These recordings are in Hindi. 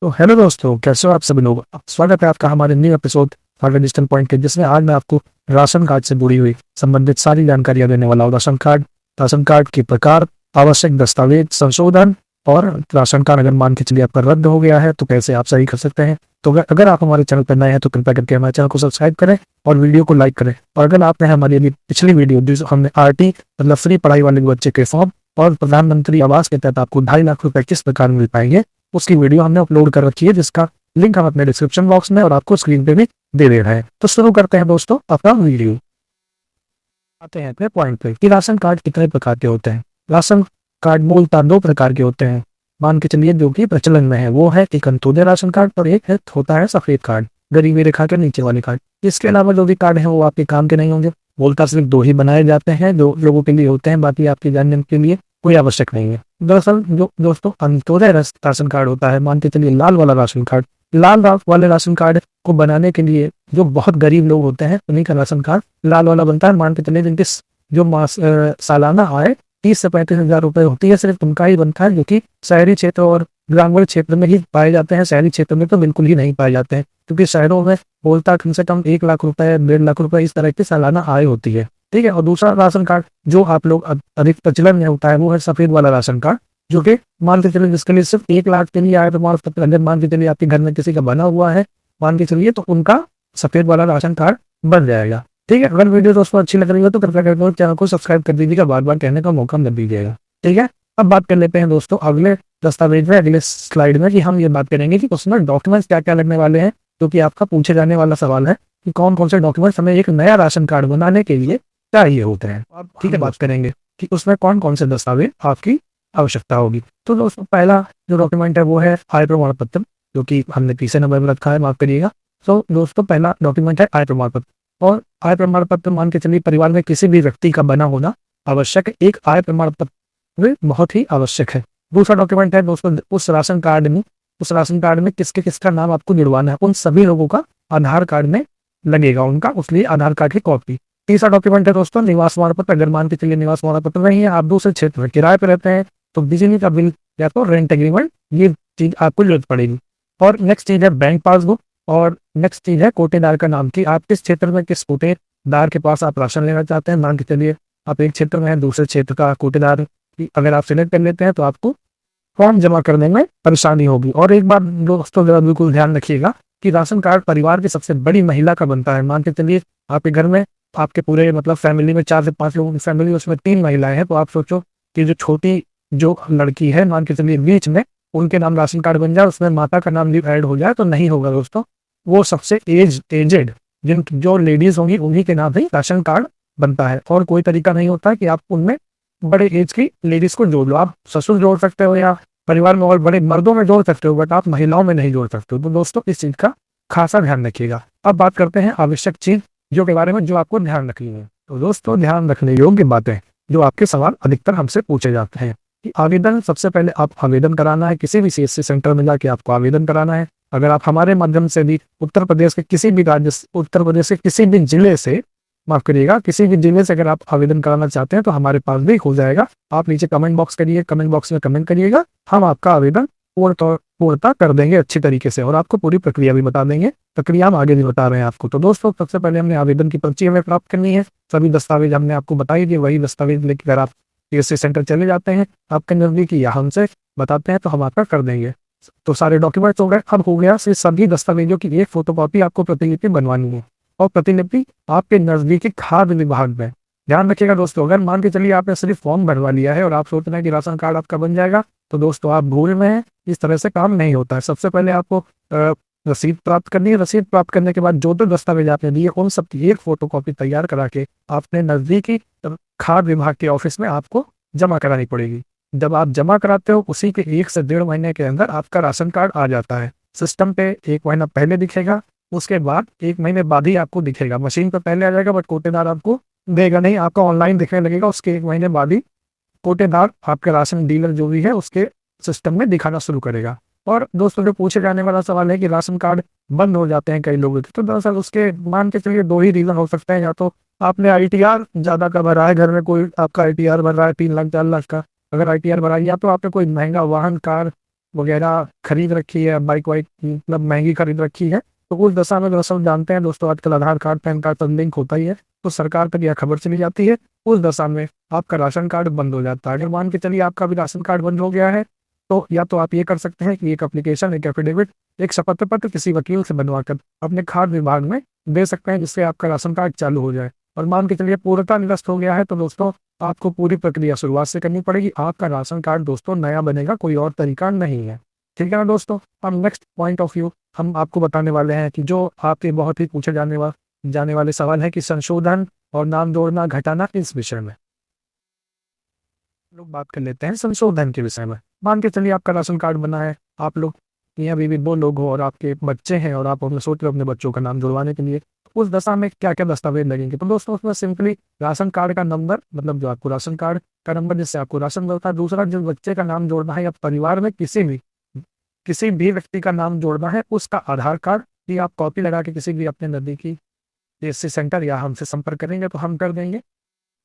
तो हेलो दोस्तों, कैसे हो आप सभी लोग। स्वागत है आपका हमारे न्यू एपिसोड हार्वेस्टन पॉइंट के, जिसमें आज मैं आपको राशन कार्ड से जुड़ी हुई संबंधित सारी जानकारियां देने वाला हूँ। राशन कार्ड के प्रकार, आवश्यक दस्तावेज संशोधन, और राशन कार्ड अगर मान के चलिए आपका रद्द हो गया है तो कैसे आप सही कर सकते हैं। तो अगर आप हमारे चैनल पर नए हैं तो कृपया करके हमारे चैनल को सब्सक्राइब करें और वीडियो को लाइक करें। और अगर आपने हमारी अभी पिछली वीडियो जो हमने आरटी मतलब फ्री पढ़ाई वाले बच्चे के फॉर्म और प्रधानमंत्री आवास के तहत आपको 2.5 लाख रुपए किस प्रकार मिल पाएंगे, उसकी वीडियो हमने अपलोड कर रखी है, जिसका लिंक हम अपने डिस्क्रिप्शन बॉक्स में और आपको स्क्रीन पे भी दे रहे हैं। तो शुरू करते हैं दोस्तों अपना वीडियो। आते हैं अपने पॉइंट पे कि राशन कार्ड कितने प्रकार के होते हैं। राशन कार्ड मूलतः 2 प्रकार के होते हैं, मान के चलिए, जो कि प्रचलन में है। वो है एक अंत्योदय राशन कार्ड और एक होता है सफेद कार्ड, गरीबी रेखा के नीचे वाले कार्ड। इसके अलावा जो भी कार्ड है वो आपके काम के नहीं होंगे। मूलतः सिर्फ 2 ही बनाए जाते हैं, जो लोगों के लिए होते हैं, बाकी आपके जानने के लिए कोई आवश्यक नहीं है। दरअसल जो दोस्तों अंत्योदय राशन कार्ड होता है, मान के चलिए लाल वाला राशन कार्ड, वाले राशन कार्ड को बनाने के लिए जो बहुत गरीब लोग होते हैं उन्हीं का राशन कार्ड लाल वाला बनता है। मान के चलिए जिनकी जो सालाना आय 30 से 35 हजार रुपए होती है, सिर्फ उनका ही बनता है, जो कि शहरी क्षेत्र और ग्रामीण क्षेत्र में ही पाए जाते हैं। शहरी क्षेत्र में तो बिल्कुल ही नहीं पाए जाते हैं, क्योंकि शहरों में बोलता कम से कम 1 लाख रुपए 1.5 लाख रुपए इस तरह की सालाना आय होती है। ठीक है। और दूसरा राशन कार्ड जो आप लोग अधिक प्रचलन में होता है वो है सफेद वाला राशन कार्ड, जो कि मान के चलिए जिसके लिए सिर्फ 1 लाख के लिए आय प्रमाण पत्र अगर मान के चलिए आपके घर में किसी का बना हुआ है, मान के चलिए, तो उनका सफेद वाला राशन कार्ड बन जाएगा। ठीक है। अगर वीडियो दोस्तों अच्छी लग रही हो तो कृपया करके चैनल को सब्सक्राइब कर दीजिएगा, बार बार कहने का मौका मत दीजिएगा। ठीक है। अब बात कर लेते हैं दोस्तों अगले दस्तावेज में, अगले स्लाइड में, कि हम ये बात करेंगे कि उसमें डॉक्यूमेंट्स क्या क्या लगने वाले हैं, क्योंकि आपका पूछे जाने वाला सवाल है कि कौन कौन से डॉक्यूमेंट्स हमें एक नया राशन कार्ड बनाने के लिए चाहिए होते हैं। ठीक है। बात करेंगे कि उसमें कौन कौन से दस्तावेज आपकी आवश्यकता होगी। तो दोस्तों पहला जो डॉक्यूमेंट है वो है आय प्रमाण पत्र, जो कि हमने पीछे नंबर में रखा है, माफ करिएगा। तो दोस्तों पहला डॉक्यूमेंट है आय प्रमाण पत्र, और आय प्रमाण पत्र मान के चलिए परिवार में किसी भी व्यक्ति का बना होना आवश्यक है। एक आय प्रमाण पत्र बहुत ही आवश्यक है। दूसरा डॉक्यूमेंट है दोस्तों उस राशन कार्ड में किसका नाम आपको जुड़वाना है, उन सभी लोगों का आधार कार्ड में लगेगा उनका, उसलिए आधार कार्ड की कॉपी। तीसरा डॉक्यूमेंट है दोस्तों निवास प्रमाण पत्र। अगर मान के चलिए निवास प्रमाण पत्र नहीं है, आप दूसरे क्षेत्र में किराए पर रहते हैं, तो बिजली का बिल या तो रेंट एग्रीमेंट, ये चीज आपको जरूरत पड़ेगी। और नेक्स्ट चीज है बैंक पासबुक, और नेक्स्ट चीज है कोटेदार का नाम, कि आप किस क्षेत्र में किस कोटेदार के पास आप राशन लेना चाहते हैं। मान के चलिए आप एक क्षेत्र में हैं, दूसरे क्षेत्र का कोटेदार अगर आप सिलेक्ट कर लेते हैं तो आपको फॉर्म जमा करने में परेशानी होगी। और एक बात दोस्तों जरा बिल्कुल ध्यान रखिएगा कि राशन कार्ड परिवार की सबसे बड़ी महिला का बनता है। मान के चलिए आपके घर में आपके पूरे मतलब फैमिली में 4 से 5 लोगों की फैमिली, उसमें 3 महिलाएं हैं, तो आप सोचो कि जो छोटी जो लड़की है मान के चलिए बीच में, उनके नाम राशन कार्ड बन जाए, उसमें माता का नाम भी ऐड हो जाए, तो नहीं होगा दोस्तों। वो सबसे एजेड जो लेडीज होंगी उन्हीं के नाम ही राशन कार्ड बनता है, और कोई तरीका नहीं होता कि आप उनमें बड़े एज की लेडीज को जोड़ लो। आप ससुर जोड़ सकते हो या परिवार में और बड़े मर्दों में जोड़ सकते हो, बट आप महिलाओं में नहीं जोड़ सकते हो। तो दोस्तों इस चीज का खासा ध्यान रखिएगा। अब बात करते हैं आवश्यक चीज जो के बारे में जो आपको ध्यान रखनी है। तो दोस्तों ध्यान रखने योग्य बातें जो आपके सवाल अधिकतर हमसे पूछे जाते हैं कि आवेदन, सबसे पहले आप आवेदन कराना है, किसी भी सीएससी सेंटर में जाके आपको आवेदन कराना है। अगर आप हमारे माध्यम से भी उत्तर प्रदेश के किसी भी जिले से, माफ करिएगा, किसी भी जिले से अगर आप आवेदन कराना चाहते हैं तो हमारे पास भी हो जाएगा। आप नीचे कमेंट बॉक्स में कमेंट करिएगा, हम आपका आवेदन पूर्णता कर देंगे अच्छी तरीके से, और आपको पूरी प्रक्रिया भी बता देंगे। प्रक्रिया हम आगे भी बता रहे हैं आपको। तो दोस्तों सबसे पहले हमने आवेदन की पर्ची हमें प्राप्त करनी है। सभी दस्तावेज हमने आपको बताई दिए, वही दस्तावेज लेकर आप सीएससी सेंटर चले जाते हैं आपके नजदीकी, या हमसे बताते हैं तो हम आपका कर देंगे। तो सारे डॉक्यूमेंट्स हो गए। अब हो गया सिर्फ सभी दस्तावेजों की एक फोटोकॉपी आपको प्रतिलिपि बनवानी है, और प्रतिलिपि आपके नजदीकी खाद्य विभाग में। ध्यान रखिएगा दोस्तों, अगर मान के चलिए आपने सिर्फ फॉर्म भरवा लिया है और आप सोच रहे हैं कि राशन कार्ड आपका बन जाएगा, तो दोस्तों आप भूल में हैं। इस तरह से काम नहीं होता है। सबसे पहले आपको रसीद प्राप्त करनी है। रसीद प्राप्त करने के बाद जो दस्तावेज आपने दिए उन सब की एक फोटोकॉपी तैयार करा के आपने नजदीकी खाद्य विभाग के ऑफिस में आपको जमा करानी पड़ेगी। जब आप जमा कराते हो उसी के 1 से 1.5 महीने के अंदर आपका राशन कार्ड आ जाता है। सिस्टम पे 1 महीना पहले दिखेगा, उसके बाद 1 महीने बाद ही आपको दिखेगा। मशीन पर पहले आ जाएगा, बट कोटेदार आपको देगा नहीं, आपका ऑनलाइन दिखने लगेगा। उसके 1 महीने बाद ही कोटेदार आपके राशन डीलर जो भी है उसके सिस्टम में दिखाना शुरू करेगा। और दोस्तों जो पूछे जाने वाला सवाल है कि राशन कार्ड बंद हो जाते हैं कई लोगों के, तो दरअसल उसके मान के चलिए 2 ही रीजन हो सकते हैं। या तो आपने आईटीआर ज्यादा का भरा है, घर में कोई आपका आईटीआर भर रहा है 3 लाख 4 लाख का, अगर आईटीआर भरा है, या तो आपने कोई महंगा वाहन कार वगैरह खरीद रखी है, बाइक वाइक मतलब महंगी खरीद रखी है, तो उस दशा में दरअसल जानते हैं दोस्तों आजकल आधार कार्ड पैन कार्ड सब लिंक होता ही है, तो सरकार तक यह खबर चली जाती है। उस दशा में आपका राशन कार्ड बंद हो जाता है। अगर मान के चलिए आपका भी राशन कार्ड बंद हो गया है, तो या तो आप ये कर सकते हैं कि एक एप्लीकेशन, एक एफिडेविट, एक शपथ पत्र किसी वकील से बनवा कर अपने खाद्य विभाग में दे सकते हैं, जिससे आपका राशन कार्ड चालू हो जाए। और मान के चलिए पूर्णतः निरस्त हो गया है, तो दोस्तों आपको पूरी प्रक्रिया शुरुआत से करनी पड़ेगी। आपका राशन कार्ड दोस्तों नया बनेगा, कोई और तरीका नहीं है। ठीक है ना दोस्तों। हम नेक्स्ट पॉइंट ऑफ व्यू हम आपको बताने वाले हैं कि जो आपके बहुत ही पूछे जाने वाले सवाल है कि संशोधन और नाम जोड़ना घटाना, इस विषय में लोग बात कर लेते हैं संशोधन के विषय में। मान के चलिए आपका राशन कार्ड बना है, आप लोग यहाँ भी दो लोग हो और आपके बच्चे हैं, और आप अपने सोच रहे हो अपने बच्चों का नाम जुड़वाने के लिए, उस दशा में क्या क्या दस्तावेज लगेंगे। तो दोस्तों उसमें सिंपली राशन कार्ड का नंबर, मतलब जो आपको राशन कार्ड का नंबर जिससे आपको राशन मिलता है, दूसरा जिस बच्चे का नाम जोड़ना है या परिवार में किसी भी व्यक्ति का नाम जोड़ना है, उसका आधार कार्ड की आप कॉपी लगा के किसी भी अपने नजदीकी पीएससी सेंटर या हमसे संपर्क करेंगे तो हम कर देंगे।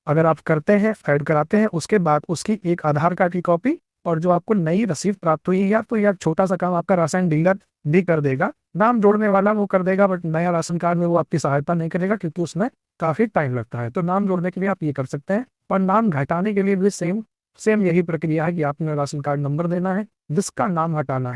अगर आप करते हैं, ऐड कराते हैं, उसके बाद उसकी एक आधार कार्ड की कॉपी, और जो आपको नई रसीद प्राप्त हुई है, या तो यार छोटा सा काम आपका राशन डीलर भी कर देगा, नाम जोड़ने वाला वो कर देगा, बट नया राशन कार्ड में वो आपकी सहायता नहीं करेगा क्योंकि उसमें काफी टाइम लगता है। तो नाम जोड़ने के लिए आप ये कर सकते हैं, और नाम घटाने के लिए भी सेम सेम यही प्रक्रिया है कि आपने राशन कार्ड नंबर देना है, जिसका नाम हटाना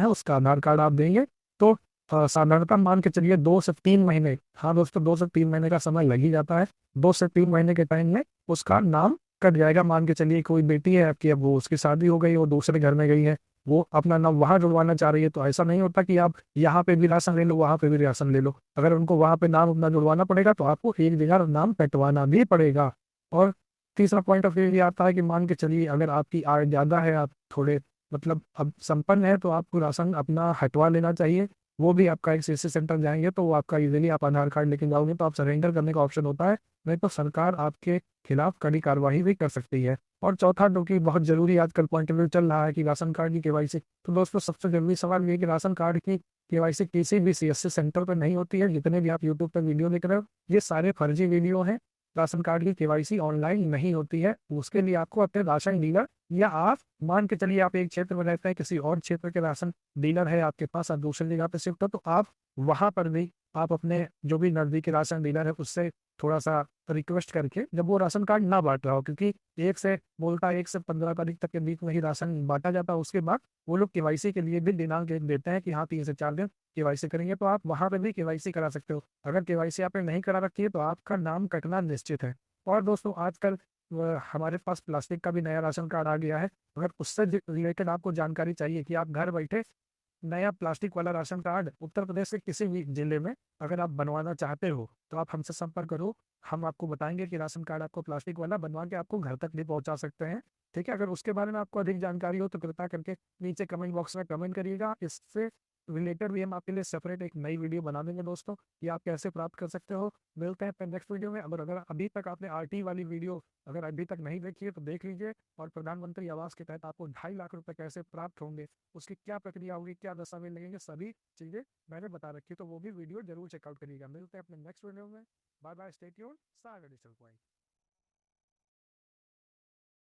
है उसका आधार कार्ड आप देंगे। तो साधारणतः मान के चलिए 2 से 3 महीने, हाँ दोस्तों 2 से 3 महीने का समय लग ही जाता है। 2 से 3 महीने के टाइम में उसका नाम कट जाएगा। मान के चलिए कोई बेटी है आपकी, अब वो उसकी शादी हो गई, वो दूसरे घर में गई है, वो अपना नाम वहां जुड़वाना चाह रही है, तो ऐसा नहीं होता कि आप यहाँ पे भी राशन ले लो वहां पे भी राशन ले लो। अगर उनको वहां पे नाम अपना जुड़वाना पड़ेगा तो आपको एक जगह नाम कटवाना भी पड़ेगा। और तीसरा पॉइंट ऑफ व्यू ये आता है कि मान के चलिए अगर आपकी आय ज्यादा है, आप थोड़े मतलब अब संपन्न है, तो आपको राशन अपना हटवा लेना चाहिए। वो भी आपका एक सीएससी सेंटर जाएंगे तो वो आपका इजीली आप आधार कार्ड लेके जाओगे तो आप सरेंडर करने का ऑप्शन होता है, नहीं तो सरकार आपके खिलाफ कड़ी कार्रवाई भी कर सकती है। और चौथा जो कि बहुत जरूरी आजकल पॉइंट ऑफ व्यू चल रहा है कि राशन कार्ड की केवाईसी, तो दोस्तों सबसे जरूरी सवाल ये है कि राशन कार्ड की केवाईसी किसी भी सीएससी सेंटर पर नहीं होती है। जितने भी आप यूट्यूब पर वीडियो देख रहे हो, ये सारे फर्जी वीडियो हैं। राशन कार्ड की केवाईसी ऑनलाइन नहीं होती है। उसके लिए आपको अपने राशन डीलर, या आप मान के चलिए आप एक क्षेत्र में रहते हैं, किसी और क्षेत्र के राशन डीलर है आपके पास, आप दूसरी जगह पे शिफ्ट हो, तो आप वहां पर भी आप अपने जो भी नजदीकी राशन डीलर है उससे थोड़ा सा रिक्वेस्ट करके, जब वो राशन कार्ड ना बांट रहा हो, क्योंकि 1 से 15 तारीख तक के बीच में ही राशन बांटा जाता है, उसके बाद वो लोग केवाईसी के लिए भी दिनांक देते हैं कि हाँ 3 से 4 दिन केवाईसी करेंगे, तो आप वहां पर भी केवाईसी करा सकते हो। अगर केवाईसी आपने नहीं करा रखी है तो आपका नाम कटना निश्चित है। और दोस्तों आजकल हमारे पास प्लास्टिक का भी नया राशन कार्ड आ गया है। अगर उससे रिलेटेड आपको जानकारी चाहिए कि आप घर बैठे नया प्लास्टिक वाला राशन कार्ड उत्तर प्रदेश के किसी भी जिले में अगर आप बनवाना चाहते हो, तो आप हमसे संपर्क करो। हम आपको बताएंगे कि राशन कार्ड आपको प्लास्टिक वाला बनवा के आपको घर तक भी पहुंचा सकते हैं। ठीक है, अगर उसके बारे में आपको अधिक जानकारी हो तो कृपया करके नीचे कमेंट बॉक्स में कमेंट करिएगा। इससे रिलेटेड भी हम आपके लिए सेपरेट एक नई वीडियो बना देंगे दोस्तों, कि आप कैसे प्राप्त कर सकते हो। मिलते हैं अपने नेक्स्ट वीडियो में। अगर अभी तक आपने आरटी वाली वीडियो अगर अभी तक नहीं देखी है तो देख लीजिए, और प्रधानमंत्री आवास के तहत आपको 2.5 लाख रुपए कैसे प्राप्त होंगे, उसकी क्या प्रक्रिया होगी, क्या दस्तावेज लगेंगे, सभी चीजें मैंने बता रखी है, तो वो भी वीडियो जरूर चेकआउट करिएगा। मिलते हैं अपने नेक्स्ट वीडियो में। बाय बाय, स्टे ट्यून्ड, सागर डिजिटल पॉइंट।